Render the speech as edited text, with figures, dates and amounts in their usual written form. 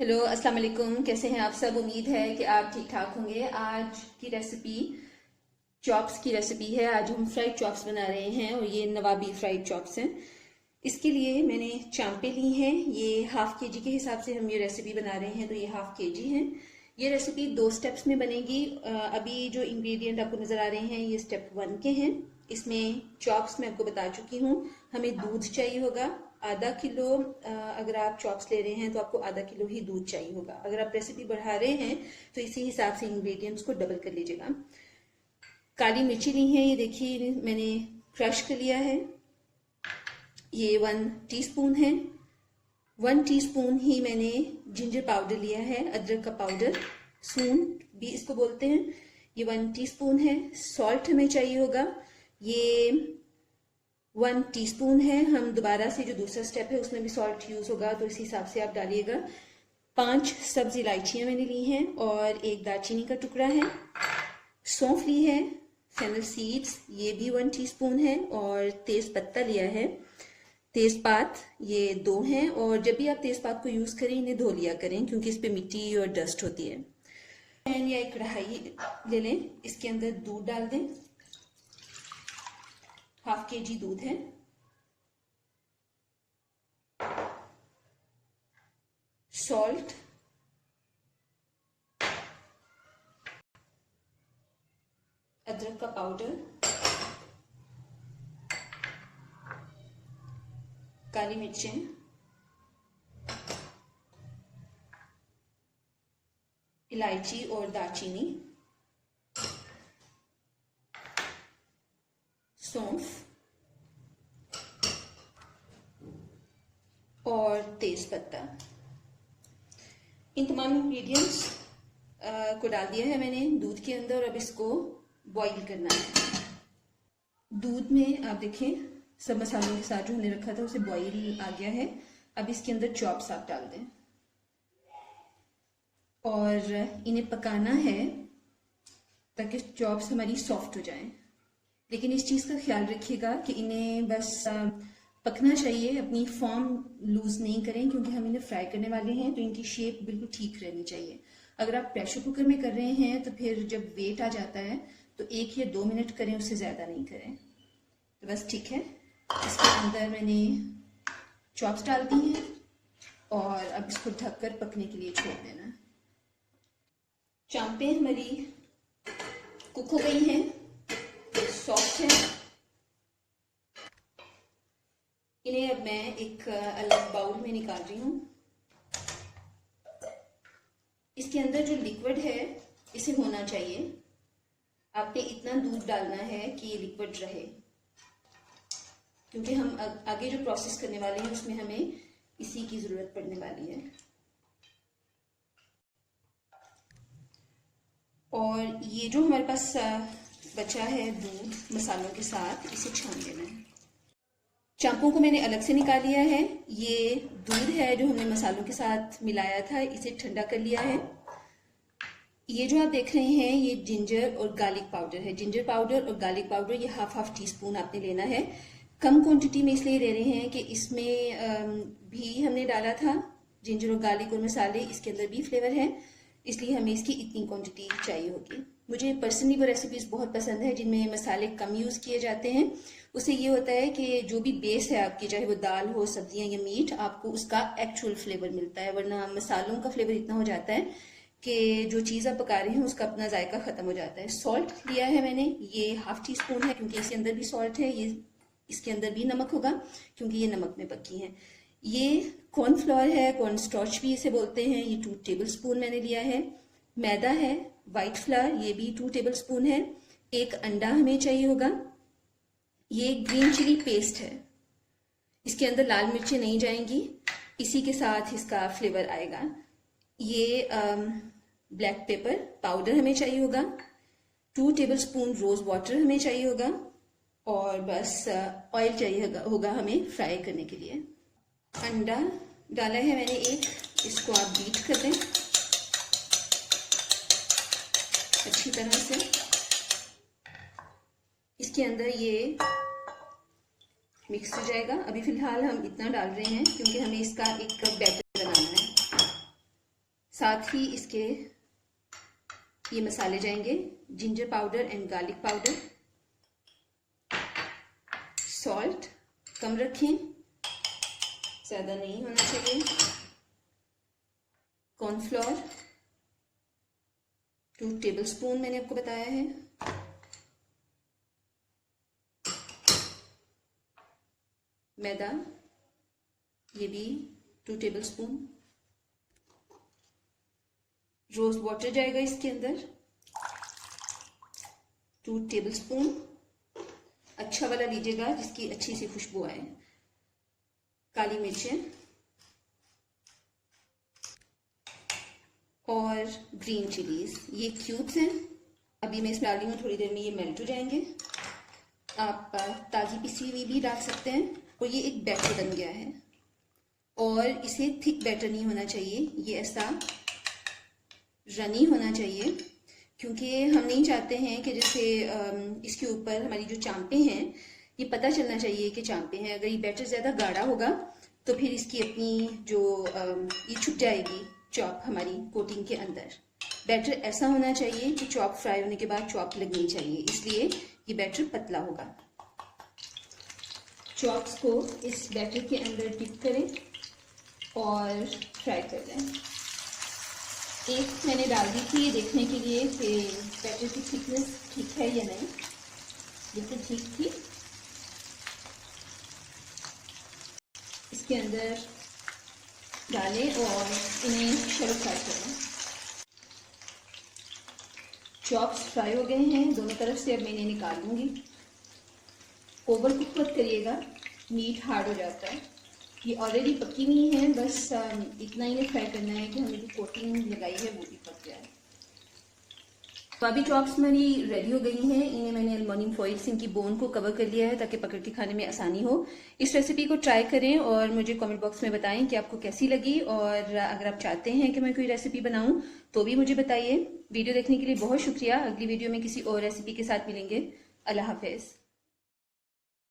Hello, अस्सलाम वालेकुम। कैसे हैं आप सब? उम्मीद है कि आप ठीक ठाक होंगे। आज की रेसिपी चॉप्स की रेसिपी है। आज हम फ्राइड चॉप्स बना रहे हैं और ये नवाबी फ्राइड चॉप्स हैं। इसके लिए मैंने चांपे ली हैं। ये हाफ के जी के हिसाब से हम ये रेसिपी बना रहे हैं, तो ये हाफ के जी हैं। ये रेसिपी 2 स्टेप्स में बनेगी। अभी जो इंग्रेडिएंट आपको नजर आ रहे हैं ये स्टेप 1 के हैं। इसमें चॉप्स मैं आपको बता चुकी हूँ। हमें दूध चाहिए होगा आधा किलो। अगर आप चॉप्स ले रहे हैं तो आपको आधा किलो ही दूध चाहिए होगा। अगर आप रेसिपी बढ़ा रहे हैं तो इसी हिसाब से इंग्रेडिएंट्स को डबल कर लीजिएगा। काली मिर्ची ली है, ये देखिए मैंने क्रश कर लिया है। ये 1 टीस्पून है। 1 टीस्पून ही मैंने जिंजर पाउडर लिया है, अदरक का पाउडर, सून भी इसको बोलते हैं। ये 1 टीस्पून है। सॉल्ट हमें चाहिए होगा, ये 1 टीस्पून है। हम दोबारा से जो दूसरा स्टेप है उसमें भी सॉल्ट यूज होगा, तो इस हिसाब से आप डालिएगा। 5 सब्ज इलायचियां मैंने ली हैं और 1 दालचीनी का टुकड़ा है। सौंफ ली है, फेनल सीड्स, ये भी 1 टीस्पून है। और तेज पत्ता लिया है, तेजपात ये 2 हैं। और जब भी आप तेजपात को यूज करें इन्हें धो लिया करें, क्योंकि इस पे मिट्टी और डस्ट होती है। पैन या एक कढ़ाई ले लें, इसके अंदर दूध डाल दें। हाफ के जी दूध है। सॉल्ट, अदरक का पाउडर, काली मिर्चें, इलायची और दालचीनी, सौंफ और तेज पत्ता। इन तमाम इंग्रेडिएंट्स को डाल दिया है मैंने दूध के अंदर। अब इसको बॉईल करना है। दूध में आप देखें सब मसालों के साथ जो हमने रखा था उसे बॉईल आ गया है। अब इसके अंदर चॉप्स आप डाल दें और इन्हें पकाना है ताकि चॉप्स हमारी सॉफ्ट हो जाएं। लेकिन इस चीज़ का ख्याल रखिएगा कि इन्हें बस पकना चाहिए, अपनी फॉर्म लूज नहीं करें, क्योंकि हम इन्हें फ्राई करने वाले हैं तो इनकी शेप बिल्कुल ठीक रहनी चाहिए। अगर आप प्रेशर कुकर में कर रहे हैं तो फिर जब वेट आ जाता है तो 1 या 2 मिनट करें, उससे ज़्यादा नहीं करें। तो बस ठीक है। इसके अंदर मैंने चॉप्स डाल दी हैं और अब इसको ढककर पकने के लिए छोड़ देना। चांपे हमारी कुक हो गई हैं, सॉफ्ट है। इन्हें अब मैं एक अलग बाउल में निकाल रही हूँ। इसके अंदर जो लिक्विड है इसे होना चाहिए। आपने इतना दूध डालना है कि ये लिक्विड रहे, क्योंकि हम आगे जो प्रोसेस करने वाले हैं उसमें हमें इसी की जरूरत पड़ने वाली है। और ये जो हमारे पास बचा है दूध मसालों के साथ, इसे छान देना है। चांपों को मैंने अलग से निकाल लिया है। ये दूध है जो हमने मसालों के साथ मिलाया था, इसे ठंडा कर लिया है। ये जो आप देख रहे हैं ये जिंजर और गार्लिक पाउडर है। जिंजर पाउडर और गार्लिक पाउडर ये हाफ टीस्पून आपने लेना है। कम क्वांटिटी में इसलिए ले रहे हैं कि इसमें भी हमने डाला था जिंजर और गार्लिक और मसाले, इसके अंदर भी फ्लेवर है, इसलिए हमें इसकी इतनी क्वांटिटी चाहिए होगी। मुझे पर्सनली वो रेसिपीज बहुत पसंद है जिनमें मसाले कम यूज किए जाते हैं। उससे ये होता है कि जो भी बेस है आपकी, चाहे वो दाल हो, सब्जियां या मीट, आपको उसका एक्चुअल फ्लेवर मिलता है। वरना मसालों का फ्लेवर इतना हो जाता है कि जो चीज़ आप पका रहे हैं उसका अपना जायका खत्म हो जाता है। सॉल्ट लिया है मैंने, ये हाफ टीस्पून है, क्योंकि इसके अंदर भी सॉल्ट है। ये इसके अंदर भी नमक होगा क्योंकि ये नमक में पकी है। ये कॉर्नफ्लोर है, कॉर्नस्टार्च भी इसे बोलते हैं, ये 2 टेबलस्पून मैंने लिया है। मैदा है, व्हाइट फ्लावर, ये भी 2 टेबलस्पून है। 1 अंडा हमें चाहिए होगा। ये ग्रीन चिली पेस्ट है, इसके अंदर लाल मिर्चें नहीं जाएंगी, इसी के साथ इसका फ्लेवर आएगा। ये ब्लैक पेपर पाउडर हमें चाहिए होगा। 2 टेबलस्पून रोज वाटर हमें चाहिए होगा। और बस ऑयल चाहिए होगा हमें फ्राई करने के लिए। अंडा डाला है मैंने 1, इसको आप बीट कर दें अच्छी तरह से। इसके अंदर ये मिक्स हो जाएगा। अभी फिलहाल हम इतना डाल रहे हैं क्योंकि हमें इसका एक बैटर बनाना है। साथ ही इसके ये मसाले जाएंगे, ginger powder and garlic powder, salt कम रखें, ज़्यादा नहीं होना चाहिए, कॉर्नफ्लोर 2 टेबलस्पून मैंने आपको बताया है, मैदा ये भी 2 टेबलस्पून, रोज वाटर जाएगा इसके अंदर 2 टेबलस्पून, अच्छा वाला लीजिएगा जिसकी अच्छी सी खुशबू आए, काली मिर्चें और ग्रीन चिलीज, ये क्यूब्स हैं। अभी मैं इसमें डाल रही हूँ, थोड़ी देर में ये मेल्ट हो जाएंगे। आप ताज़ी पिसी हुई भी डाल सकते हैं। और ये एक बैटर बन गया है और इसे थिक बैटर नहीं होना चाहिए, ये ऐसा रनी होना चाहिए, क्योंकि हम नहीं चाहते हैं कि जैसे इसके ऊपर हमारी जो चांपे हैं ये पता चलना चाहिए कि चांपे हैं। अगर ये बैटर ज़्यादा गाढ़ा होगा तो फिर इसकी अपनी जो ये छुप जाएगी चॉप हमारी कोटिंग के अंदर। बैटर ऐसा होना चाहिए कि चॉप फ्राई होने के बाद चॉप लगनी चाहिए, इसलिए ये बैटर पतला होगा। चॉप्स को इस बैटर के अंदर डिप करें और फ्राई कर लें। एक मैंने डाल दी थी ये देखने के लिए कि बैटर की थिकनेस ठीक है या नहीं, बिल्कुल ठीक थी। इसके अंदर डालें और इन्हें शैलो फ्राई करें। चॉप्स फ्राई हो गए हैं दोनों तरफ से, अब मैं इन्हें निकाल लूँगी। ओवर कुक मत करिएगा, मीट हार्ड हो जाता है। ये ऑलरेडी पकी हुई है, बस इतना ही फ्राई करना है कि हमने जो कोटिंग लगाई है वो भी पक जाए। तो अभी चॉप्स मेरी रेडी हो गई हैं। इन्हें मैंने एल्युमिनियम फॉइल से इनकी बोन को कवर कर लिया है ताकि पकड़ के खाने में आसानी हो। इस रेसिपी को ट्राई करें और मुझे कमेंट बॉक्स में बताएं कि आपको कैसी लगी, और अगर आप चाहते हैं कि मैं कोई रेसिपी बनाऊं तो भी मुझे बताइए। वीडियो देखने के लिए बहुत शुक्रिया। अगली वीडियो में किसी और रेसिपी के साथ मिलेंगे। अल्लाह हाफिज।